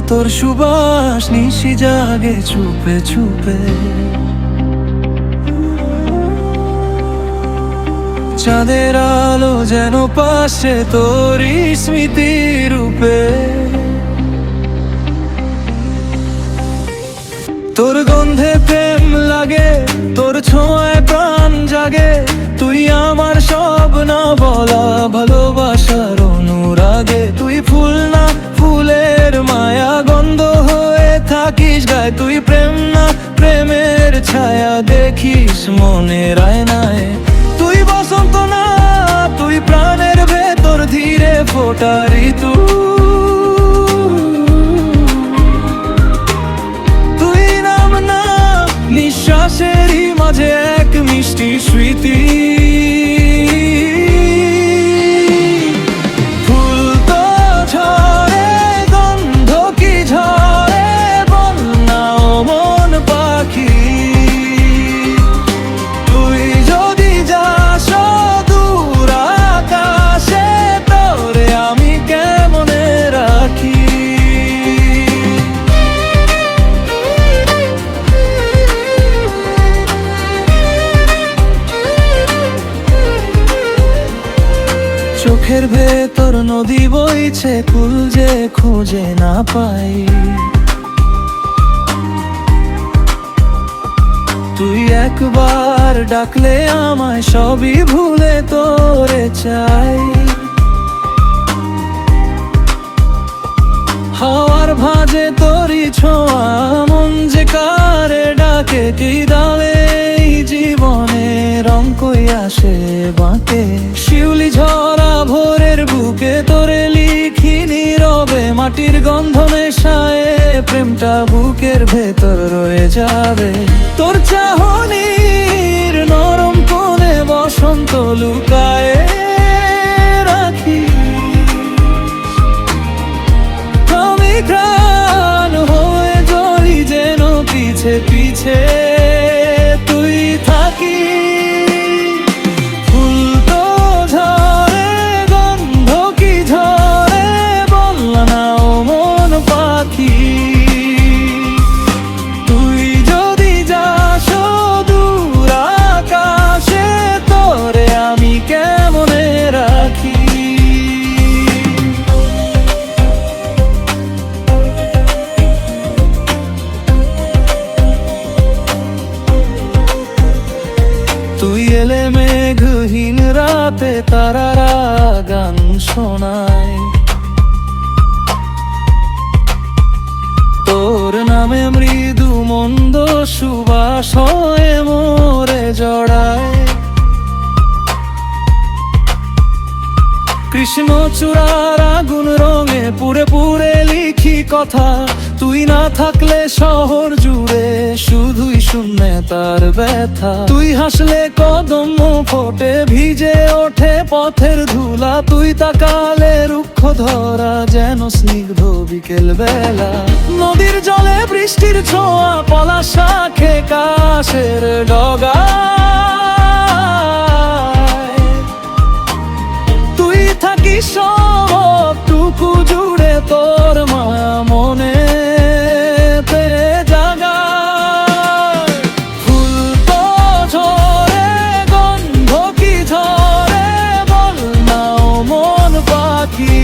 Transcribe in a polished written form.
তোর সুবাস নিশি জাগে চুপে চুপে। চাঁদের আলো যেন পাশে তোরই স্মৃতি রূপে। তোর গন্ধে প্রেম লাগে, তোর ছোঁয়ায় প্রাণ জাগে। তুই আমার সব না বলা ভালোবাসার অনুরাগে। তুই ফুল না ফুলের মায়া গন্ধ হয়ে থাকিস গায়ে। তুই প্রেম না প্রেমের ছায়া দেখিস মনের আয়নায়। তুই বসন্ত না, তুই প্রাণের ভেতর ধীরে ফোটা ঋতু। তুই নাম না নিঃশ্বাসেরই মাঝে এক মিষ্টি স্মৃতি। ফুল তো ঝরে, গন্ধ কি ঝরে, বল না ও মন পাখি। তুই যদি যাস দূর আকাশে, তোরে আমি কেমনে রাখি। চোখের ভেতর নদী বইছে, কুল যে খুঁজে না পাই। তুই একবার ডাকলে আমায় সবই ভুলে তোরে চাই। হাওয়ার ভাঁজে তোরই ছোঁয়া, মন যে কারে ডাকে। কি দালে জীবনে রং কই আসে বাঁকে। শিউলি ঝরা ভোরের বুকে তোরে লিখি নীরবে। মাটির গন্ধ মেশায়ে প্রেমটা বুকের ভেতর রয়ে যাবে। তোর চাহনির নরম কোণে বসন্ত লুকায়ে রাখি। আমি প্রাণ হয়ে জ্বলি যেন পিছে পিছে তুই থাকি। ফুল তো ঝরে, গন্ধ কি ঝরে, বল না ও মন পাখি। তুই যদি যাস দূর আকাশে, তোরে আমি কেমনে রাখি। তুই এলে মেঘহীন রাতে তারারা গান শোনায়। তোর নামে মৃদু মন্দ সুবাস হয়ে মোরে জড়ায়। কৃষ্ণচূড়ার আগুন রঙে পুরে পুরে লিখি কথা। তুই না থাকলে শহর জুড়ে শুধুই শূন্যে তার ব্যথা। তুই হাসলে কদম ফোটে, ভিজে ওঠে পথের ধুলা। তুই তাকালে রুক্ষ ধরা যেন স্নিগ্ধ বিকেল বেলা। নদীর জলে বৃষ্টির ছোঁয়া, পলাশ শাখে কাশের ডগা। তুই থাকিস সবটুকু জুড়ে, তোর মায়া মনে জাগা। ফুল তো ঝরে, গন্ধ কি ঝরে, বল না ও মন পাখি।